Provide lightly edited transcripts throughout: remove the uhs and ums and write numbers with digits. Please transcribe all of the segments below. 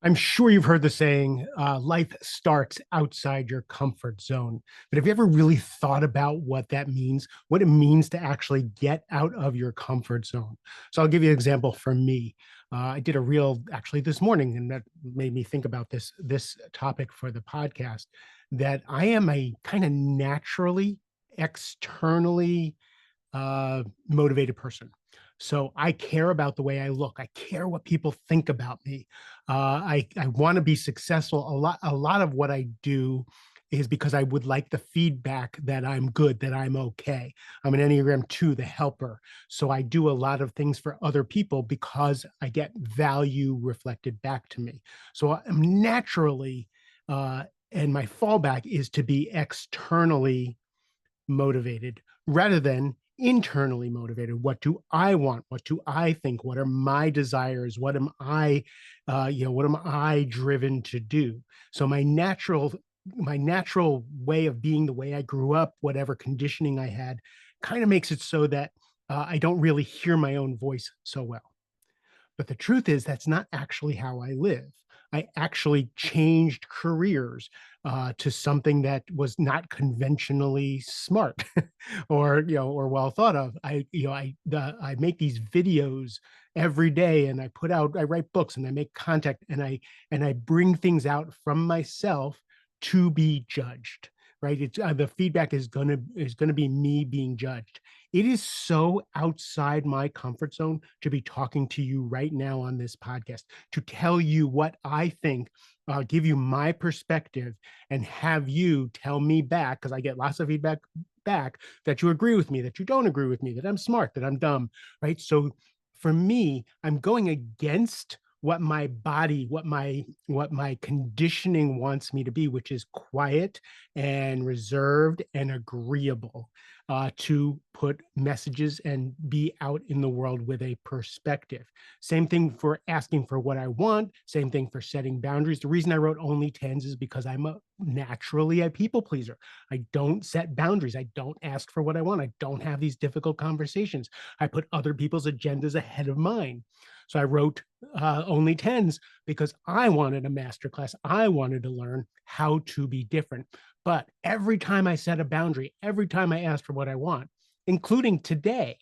I'm sure you've heard the saying, life starts outside your comfort zone. But have you ever really thought about what that means, what it means to actually get out of your comfort zone? So I'll give you an example from me. I did a reel actually this morning, and that made me think about this topic for the podcast. That I am a kind of naturally, externally motivated person. So I care about the way I look. I care what people think about me. I want to be successful. A lot of what I do is because I would like the feedback that I'm good, that I'm okay. I'm an Enneagram 2, the helper. So I do a lot of things for other people because I get value reflected back to me. So I'm naturally, and my fallback is to be externally motivated rather than internally motivated. What do I want? What do I think? What are my desires? What am I driven to do? So my natural way of being, the way I grew up, whatever conditioning I had, kind of makes it so that I don't really hear my own voice so well. But the truth is, that's not actually how I live. I actually changed careers to something that was not conventionally smart or well thought of. I make these videos every day, and I write books, and I make content, and I bring things out from myself to be judged. Right? It's the feedback is gonna be me being judged. It is so outside my comfort zone to be talking to you right now on this podcast, to tell you what I think, give you my perspective, and have you tell me back, because I get lots of feedback back, that you agree with me, that you don't agree with me, that I'm smart, that I'm dumb, right? So for me, I'm going against what my body, what my conditioning wants me to be, which is quiet and reserved and agreeable, to put messages and be out in the world with a perspective. Same thing for asking for what I want. Same thing for setting boundaries. The reason I wrote Only Tens is because I'm naturally a people pleaser. I don't set boundaries. I don't ask for what I want. I don't have these difficult conversations. I put other people's agendas ahead of mine. So I wrote Only Tens because I wanted a masterclass. I wanted to learn how to be different. But every time I set a boundary, every time I ask for what I want, including today,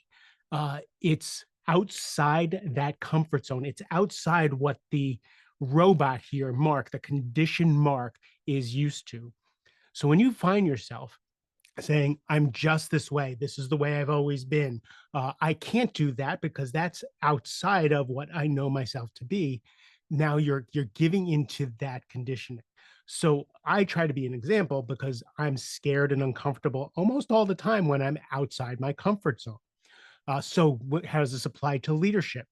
it's outside that comfort zone. It's outside what the robot here, Mark, the conditioned Mark, is used to. So when you find yourself saying, I'm just this way, this is the way I've always been, I can't do that because that's outside of what I know myself to be. Now you're giving into that conditioning. So I try to be an example because I'm scared and uncomfortable almost all the time when I'm outside my comfort zone. How does this apply to leadership?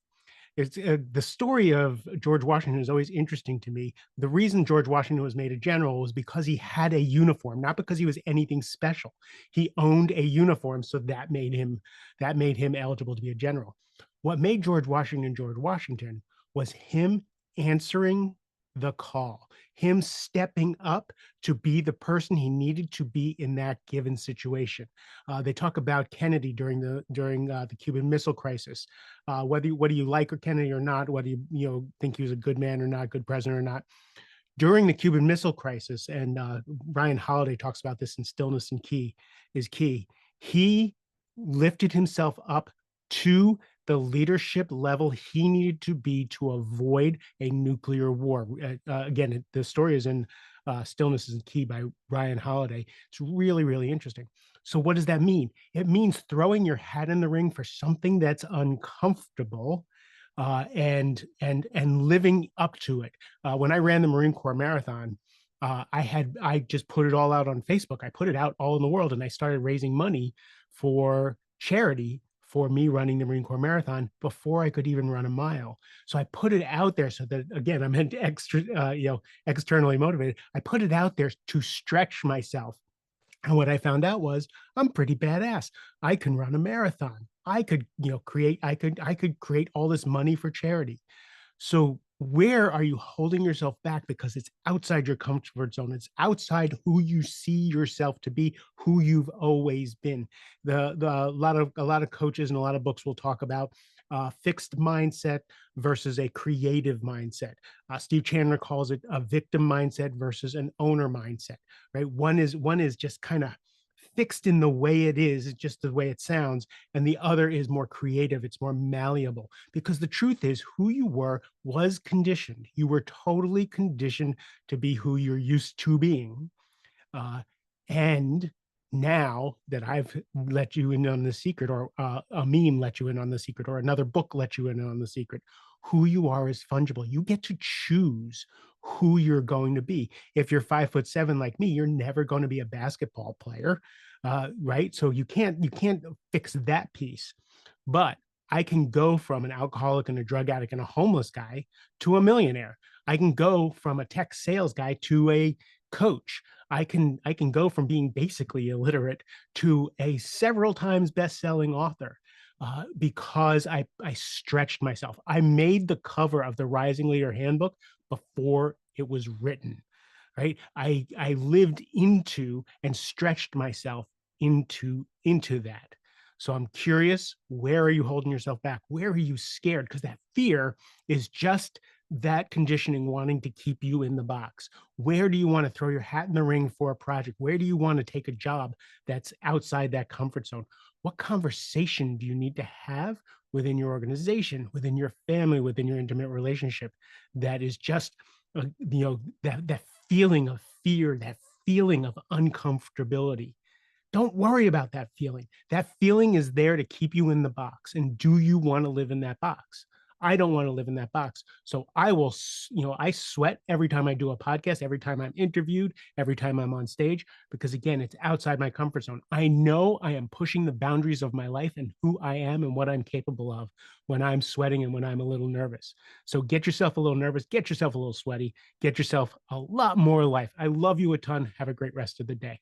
It's the story of George Washington is always interesting to me. The reason George Washington was made a general was because he had a uniform, not because he was anything special. He owned a uniform, so that made him eligible to be a general. What made George Washington was him answering the call, him stepping up to be the person he needed to be in that given situation. They talk about Kennedy during the Cuban Missile Crisis. Whether you like Kennedy or not, whether you think he was a good man or not, good president or not, during the Cuban Missile Crisis, and Ryan Holiday talks about this in Stillness and Key is Key. He lifted himself up to the leadership level he needed to be to avoid a nuclear war. Again, the story is in Stillness is Key by Ryan Holiday. It's really, really interesting. So what does that mean? It means throwing your hat in the ring for something that's uncomfortable, and living up to it. When I ran the Marine Corps Marathon, I just put it all out on Facebook. I put it out all in the world, and I started raising money for charity for me running the Marine Corps Marathon before I could even run a mile. So I put it out there so that, again, I'm externally motivated. I put it out there to stretch myself. And what I found out was I'm pretty badass. I can run a marathon. I could create all this money for charity. So where are you holding yourself back because it's outside your comfort zone? It's outside who you see yourself to be, who you've always been. A lot of coaches and a lot of books will talk about fixed mindset versus a creative mindset. Steve Chandler calls it a victim mindset versus an owner mindset. Right? One is just kind of fixed in the way it is, just the way it sounds, and the other is more creative. It's more malleable because the truth is, who you were was conditioned. You were totally conditioned to be who you're used to being. Uh, and now that I've let you in on the secret, or a meme let you in on the secret, or another book let you in on the secret, who you are is fungible. You get to choose who you're going to be. If you're 5'7" like me, you're never going to be a basketball player, right? So you can't fix that piece. But I can go from an alcoholic and a drug addict and a homeless guy to a millionaire. I can go from a tech sales guy to a coach. I can go from being basically illiterate to a several times best-selling author, because I stretched myself. I made the cover of the Rising Leader Handbook before it was written. Right? I lived into and stretched myself into that. So I'm curious, where are you holding yourself back? Where are you scared? Because that fear is just that conditioning wanting to keep you in the box. Where do you want to throw your hat in the ring for a project? Where do you want to take a job that's outside that comfort zone? What conversation do you need to have within your organization, within your family, within your intimate relationship that is just that feeling of fear, that feeling of uncomfortability? Don't worry about that feeling. That feeling is there to keep you in the box. And do you want to live in that box? I don't want to live in that box. So I will, I sweat every time I do a podcast, every time I'm interviewed, every time I'm on stage, because again, it's outside my comfort zone. I know I am pushing the boundaries of my life and who I am and what I'm capable of when I'm sweating and when I'm a little nervous. So get yourself a little nervous, get yourself a little sweaty, get yourself a lot more life. I love you a ton. Have a great rest of the day.